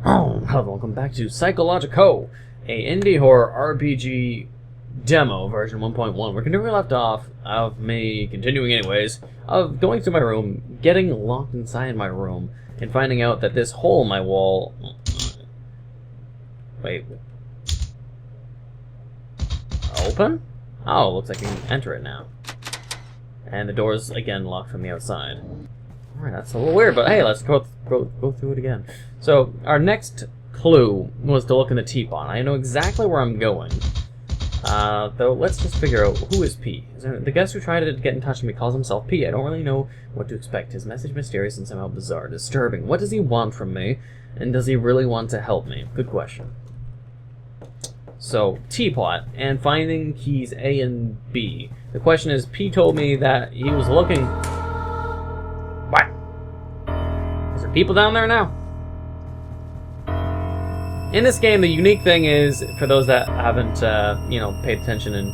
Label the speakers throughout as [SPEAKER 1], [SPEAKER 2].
[SPEAKER 1] Hello, welcome back to Psychologico, a indie horror RPG demo version 1.1. We're continuing where we left off, of me continuing anyways, of going to my room, getting locked inside my room, and finding out that this hole in my wall... Wait. Open? Oh, looks like I can enter it now. And the door's, again, locked from the outside. Alright, that's a little weird, but hey, let's go through it again. So, our next clue was to look in the teapot. I know exactly where I'm going. Though, let's just figure out, who is P? The guest who tried to get in touch with me calls himself P. I don't really know what to expect. His message mysterious and somehow bizarre, disturbing. What does he want from me? And does he really want to help me? Good question. So, teapot, and finding keys A and B. The question is, P told me that he was looking... What? Is there people down there now? In this game, the unique thing is, for those that haven't, paid attention in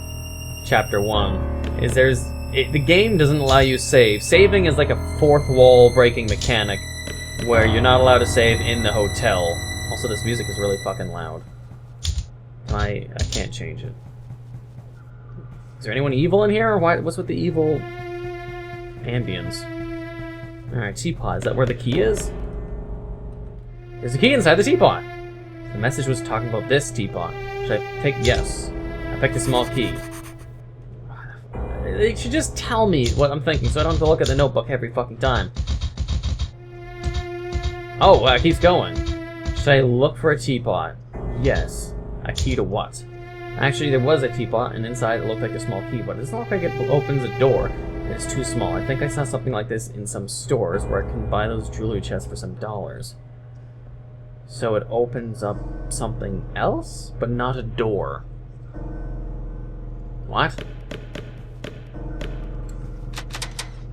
[SPEAKER 1] Chapter 1, is the game doesn't allow you to save. Saving is like a fourth wall breaking mechanic, where you're not allowed to save in the hotel. Also, this music is really fucking loud. I can't change it. Is there anyone evil in here? Or what's with the evil ambience? Alright, teapot. Is that where the key is? There's a key inside the teapot! The message was talking about this teapot. Should I take yes? I picked a small key. They should just tell me what I'm thinking so I don't have to look at the notebook every fucking time. Oh, it keeps going. Should I look for a teapot? Yes. A key to what? Actually, there was a teapot, and inside it looked like a small key, but it doesn't look like it opens a door, and it's too small. I think I saw something like this in some stores where I can buy those jewelry chests for some dollars. So it opens up something else, but not a door. What?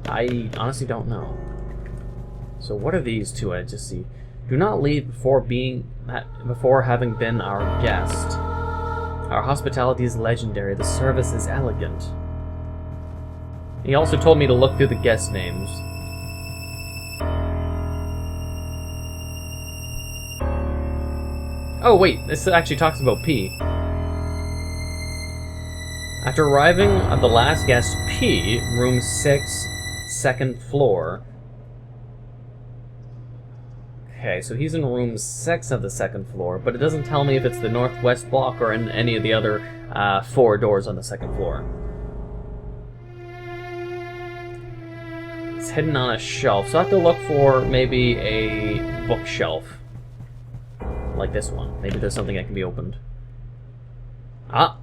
[SPEAKER 1] I honestly don't know. So what are these two I just see? Do not leave before having been our guest. Our hospitality is legendary. The service is elegant. He also told me to look through the guest names. Oh wait, this actually talks about P. After arriving at the last guest, P, room 6, second floor. Okay, so he's in room 6 of the second floor, but it doesn't tell me if it's the northwest block or in any of the other 4 doors on the second floor. It's hidden on a shelf, so I have to look for maybe a bookshelf. Like this one. Maybe there's something that can be opened. Ah!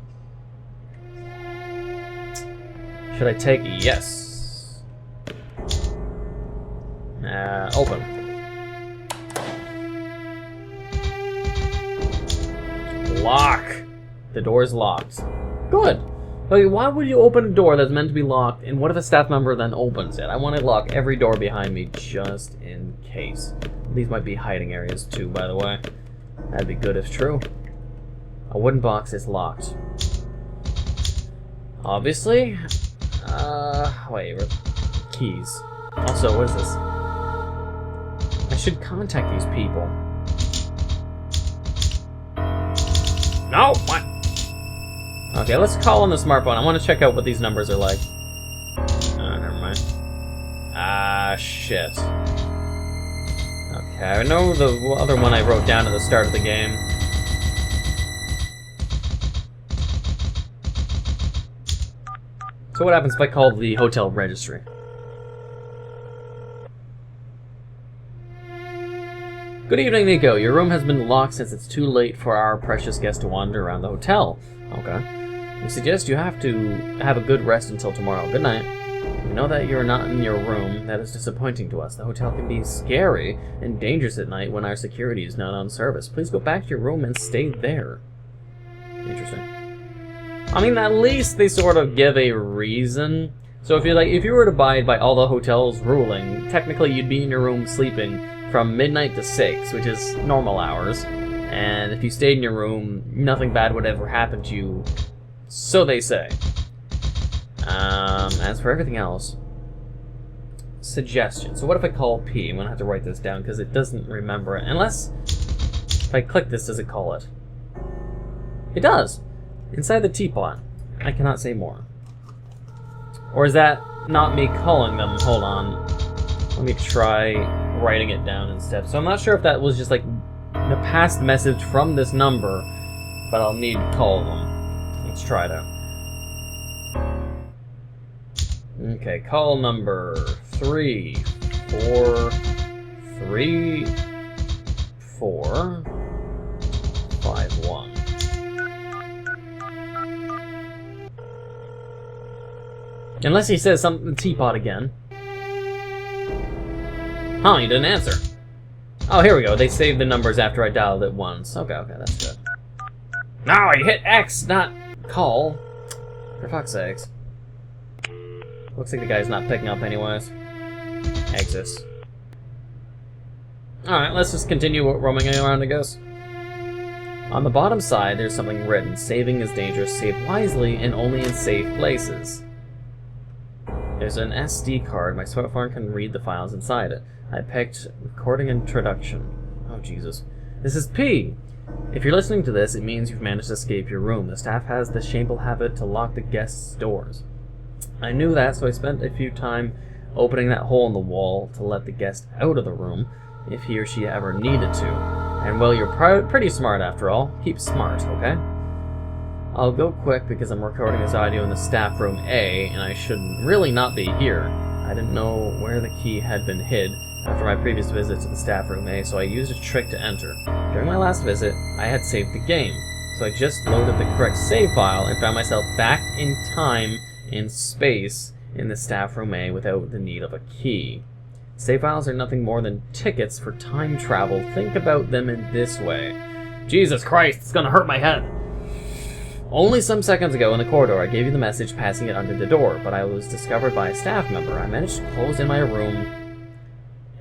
[SPEAKER 1] Should I take yes? Open. Lock! The door is locked. Good! Okay, why would you open a door that's meant to be locked, and what if a staff member then opens it? I want to lock every door behind me, just in case. These might be hiding areas too, by the way. That'd be good if true. A wooden box is locked. Obviously. Wait, keys. Also, what is this? I should contact these people. No! What? Okay, let's call on the smartphone. I want to check out what these numbers are like. Never mind. Shit. Okay, I know the other one I wrote down at the start of the game. So what happens if I call the hotel registry? Good evening, Neco. Your room has been locked since it's too late for our precious guest to wander around the hotel. Okay. We suggest you have to have a good rest until tomorrow. Good night. We know that you're not in your room. That is disappointing to us. The hotel can be scary and dangerous at night when our security is not on service. Please go back to your room and stay there. Interesting. I mean, at least they sort of give a reason. So if you were to abide by all the hotel's ruling, technically you'd be in your room sleeping from midnight to 6, which is normal hours. And if you stayed in your room, nothing bad would ever happen to you. So they say. As for everything else, suggestion. So what if I call P? I'm gonna have to write this down because it doesn't remember it. Unless If I click this, does it call it? It does! Inside the teapot. I cannot say more. Or is that not me calling them? Hold on. Let me try writing it down instead. So I'm not sure if that was just like the past message from this number, but I'll need to call them. Let's try it out. Okay, call number 343-451. Unless he says something teapot again. Huh, he didn't answer. Oh, here we go. They saved the numbers after I dialed it once. Okay, that's good. No, you hit X, not call. For fuck's sakes. Looks like the guy's not picking up anyways. Exits. Alright, let's just continue roaming around, I guess. On the bottom side, there's something written. Saving is dangerous. Save wisely and only in safe places. There's an SD card. My smartphone can read the files inside it. I picked recording introduction. Oh, Jesus. This is P. If you're listening to this, it means you've managed to escape your room. The staff has the shameful habit to lock the guests' doors. I knew that, so I spent a few time opening that hole in the wall to let the guest out of the room if he or she ever needed to. And well, you're pretty smart after all. Keep smart, okay? I'll go quick because I'm recording this audio in the staff room A, and I should really not be here. I didn't know where the key had been hid after my previous visit to the staff room A, so I used a trick to enter. During my last visit, I had saved the game, so I just loaded the correct save file and found myself back in time and space in the staff room A without the need of a key. Save files are nothing more than tickets for time travel. Think about them in this way. Jesus Christ, it's gonna hurt my head! Only some seconds ago in the corridor, I gave you the message passing it under the door, but I was discovered by a staff member. I managed to close in my room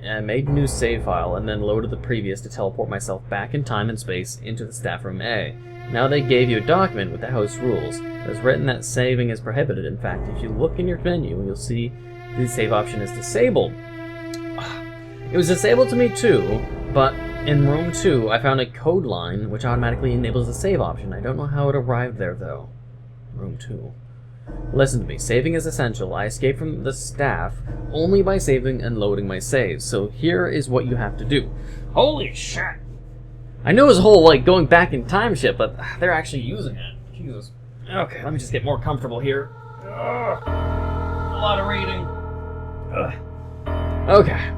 [SPEAKER 1] and made a new save file, and then loaded the previous to teleport myself back in time and space into the staff room A. Now they gave you a document with the house rules. It was written that saving is prohibited. In fact, if you look in your menu, you'll see the save option is disabled. It was disabled to me too, but in room 2, I found a code line which automatically enables the save option. I don't know how it arrived there, though. Room 2. Listen to me. Saving is essential. I escaped from the staff only by saving and loading my saves. So here is what you have to do. Holy shit! I knew it was a whole, like, going back in time shit, but they're actually using it. Jesus. Okay, let me just get more comfortable here. Ugh. A lot of reading. Ugh. Okay.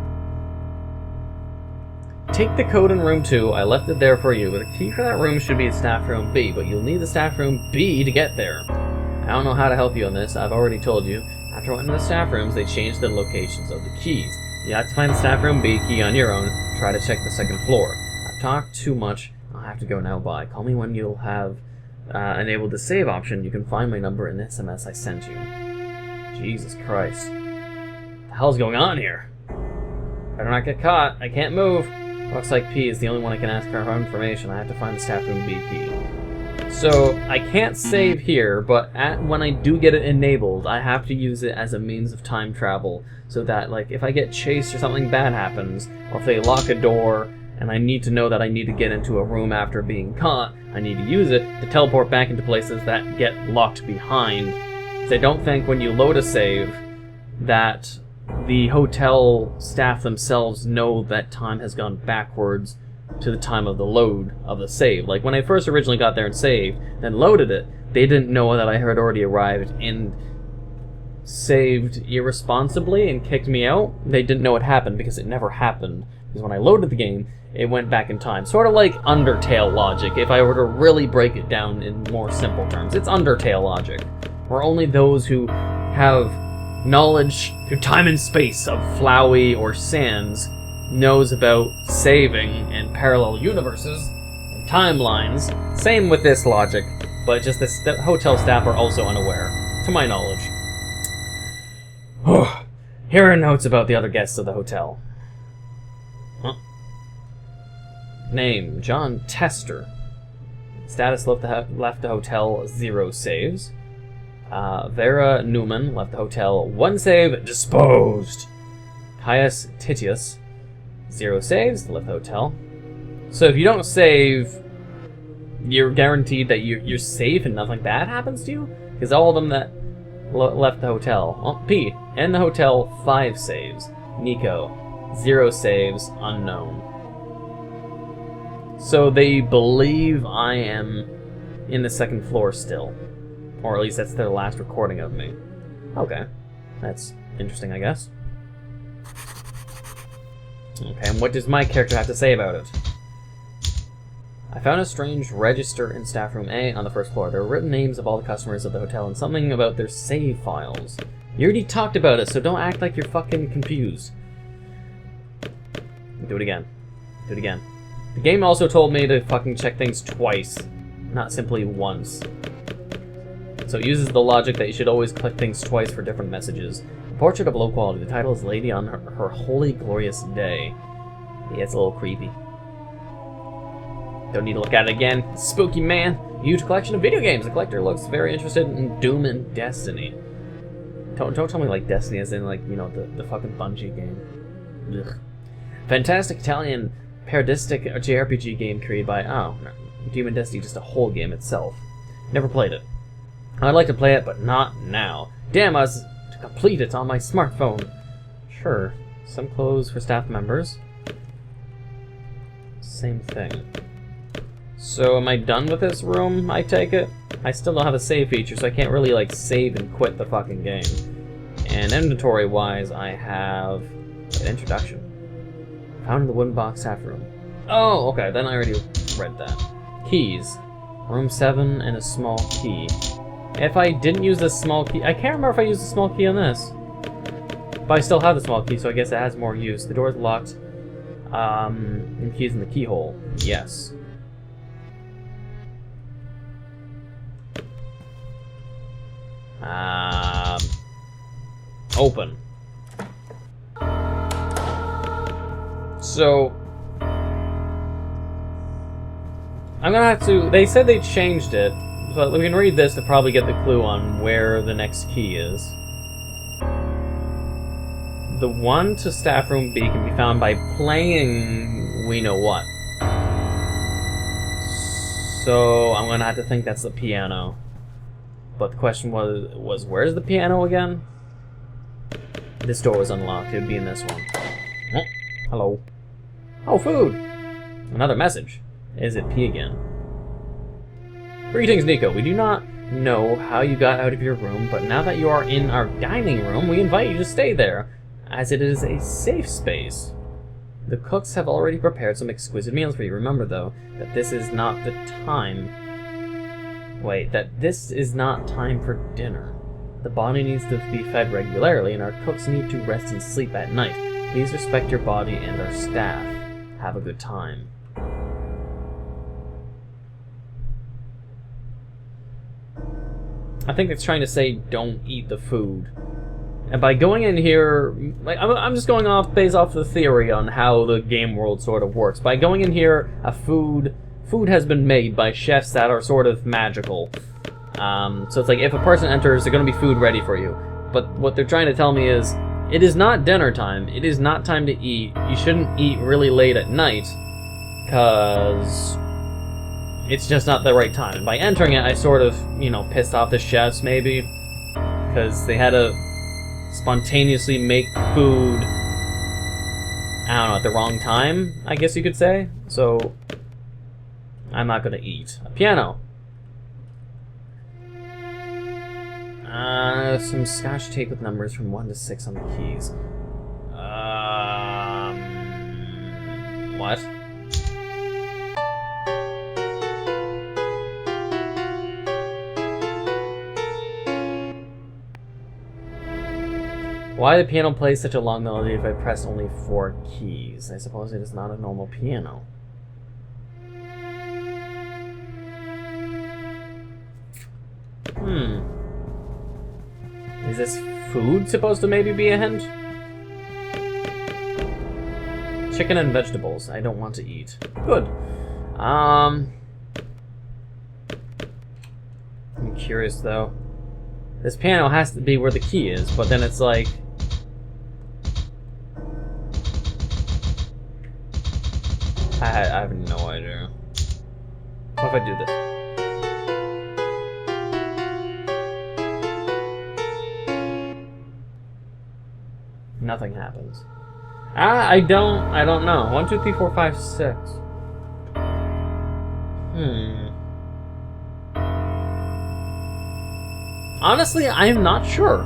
[SPEAKER 1] Take the code in room 2. I left it there for you. The key for that room should be staff room B, but you'll need the staff room B to get there. I don't know how to help you on this. I've already told you. After I went into the staff rooms, they changed the locations of the keys. You have to find the staff room B key on your own. Try to check the second floor. I've talked too much. I'll have to go now. Bye. Call me when you'll have enabled the save option. You can find my number in the SMS I sent you. Jesus Christ. What the hell's going on here? Better not get caught. I can't move. Looks like P is the only one I can ask for information. I have to find the staff room B key. So, I can't save here, but when I do get it enabled, I have to use it as a means of time travel, so that, like, if I get chased or something bad happens, or if they lock a door, and I need to know that I need to get into a room after being caught, I need to use it to teleport back into places that get locked behind. Because I don't think when you load a save, that the hotel staff themselves know that time has gone backwards to the time of the load of the save. Like, when I first originally got there and saved, then loaded it, they didn't know that I had already arrived and saved irresponsibly and kicked me out. They didn't know it happened because it never happened. Because when I loaded the game, it went back in time. Sort of like Undertale logic, if I were to really break it down in more simple terms. It's Undertale logic, where only those who have knowledge through time and space of Flowey or Sans knows about saving and parallel universes and timelines. Same with this logic, but just the hotel staff are also unaware, to my knowledge. Here are notes about the other guests of the hotel. Name, John Tester. Status, left the hotel, 0 saves. Vera Newman left the hotel, 1 save, disposed. Caius Titius, 0 saves, left the hotel. So if you don't save, you're guaranteed that you're safe and nothing bad happens to you? Because all of them that left the hotel. Oh, P. In the hotel, 5 saves. Neco, 0 saves, unknown. So they believe I am in the 2nd floor still. Or at least that's their last recording of me. Okay. That's interesting, I guess. Okay, and what does my character have to say about it? I found a strange register in staff room A on the 1st floor. There were written names of all the customers of the hotel and something about their save files. You already talked about it, so don't act like you're fucking confused. Do it again. Do it again. The game also told me to fucking check things twice, not simply once. So it uses the logic that you should always click things twice for different messages. A portrait of low quality. The title is Lady on her Holy Glorious Day. Yeah, it's a little creepy. Don't need to look at it again. Spooky man. Huge collection of video games. The collector looks very interested in Doom and Destiny. Don't tell me like Destiny as in like, you know, the fucking Bungie game. Ugh. Fantastic Italian parodistic JRPG game created by, oh, no, Doom and Destiny, just a whole game itself. Never played it. I'd like to play it, but not now. Damn, I was to complete it on my smartphone. Sure, some clothes for staff members. Same thing. So am I done with this room, I take it? I still don't have a save feature, so I can't really like save and quit the fucking game. And inventory-wise, I have an introduction. Found in the wooden box staff room. Oh, okay, then I already read that. Keys. Room 7 and a small key. If I didn't use this small key... I can't remember if I used the small key on this. But I still have the small key, so I guess it has more use. The door's locked. And keys in the keyhole. Yes. Open. So... I'm gonna have to... They said they changed it, but we can read this to probably get the clue on where the next key is. The one to staff room B can be found by playing we know what. So I'm gonna have to think that's the piano. But the question was where's the piano again? This door was unlocked. It would be in this one. Oh, hello. Oh, food! Another message. Is it P again? Greetings, Neco. We do not know how you got out of your room, but now that you are in our dining room, we invite you to stay there, as it is a safe space. The cooks have already prepared some exquisite meals for you. Remember, though, that this is not the time... Wait, that this is not time for dinner. The body needs to be fed regularly, and our cooks need to rest and sleep at night. Please respect your body and our staff. Have a good time. I think it's trying to say don't eat the food. And by going in here, like I'm just going off based off the theory on how the game world sort of works. By going in here, food has been made by chefs that are sort of magical. So it's like if a person enters, there's going to be food ready for you. But what they're trying to tell me is, it is not dinner time. It is not time to eat. You shouldn't eat really late at night, because it's just not the right time. And by entering it, I sort of, you know, pissed off the chefs, maybe, because they had to spontaneously make food, I don't know, at the wrong time, I guess you could say. So, I'm not gonna eat. A piano. Some scotch tape with numbers from 1 to 6 on the keys. What? Why the piano plays such a long melody if I press only 4 keys? I suppose it is not a normal piano. Is this food supposed to maybe be a hint? Chicken and vegetables. I don't want to eat. Good. I'm curious though. This piano has to be where the key is, but then it's like... I have no idea. What if I do this? Nothing happens. I don't know. 1, 2, 3, 4, 5, 6. Honestly, I am not sure.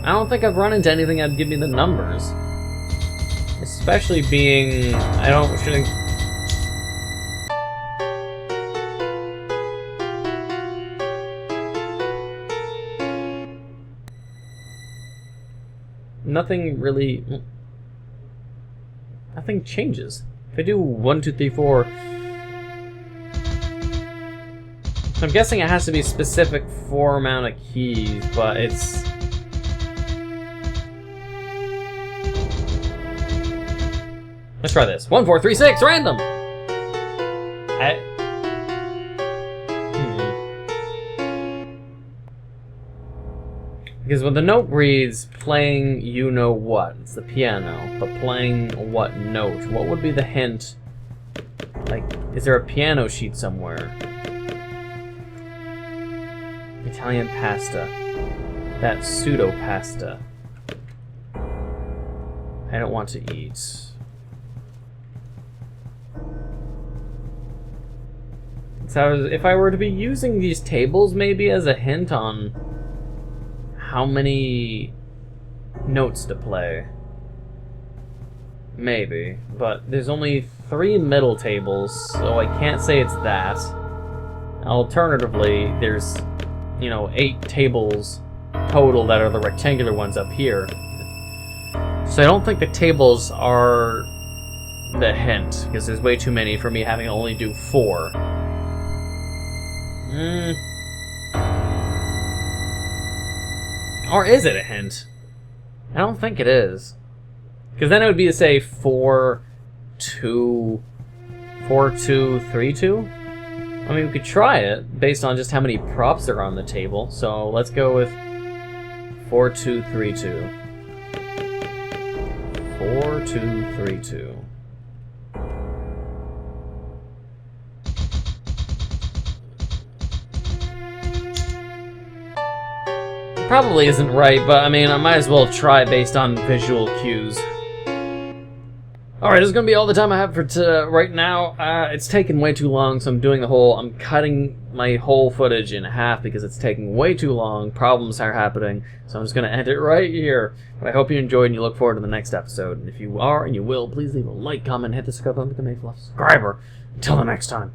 [SPEAKER 1] I don't think I've run into anything that'd give me the numbers. Especially being... I don't... shouldn't... Nothing really... Nothing changes. If I do 1, 2, 3, 4... I'm guessing it has to be a specific 4 amount of keys, but it's... Let's try this. 1, 4, 3, 6, random! Because when the note reads, playing you-know-what, it's the piano, but playing what note? What would be the hint? Like, is there a piano sheet somewhere? Italian pasta. That pseudo-pasta. I don't want to eat. So if I were to be using these tables maybe as a hint on how many notes to play. Maybe. But there's only 3 middle tables, so I can't say it's that. Alternatively, there's, 8 tables total that are the rectangular ones up here. So I don't think the tables are the hint, because there's way too many for me having to only do 4. Or is it a hint? I don't think it is. Because then it would be to say 4, 2, 4, 2, 3, 2? I mean, we could try it based on just how many props there are on the table. So let's go with 4, 2, 3, 2. 4, 2, 3, 2. Probably isn't right, but I mean, I might as well try based on visual cues. Alright, this is going to be all the time I have for right now. It's taken way too long, so I'm cutting my whole footage in half because it's taking way too long. Problems are happening, so I'm just going to end it right here. But I hope you enjoyed and you look forward to the next episode. And if you are, and you will, please leave a like, comment, hit the subscribe button, become a subscriber. Until the next time.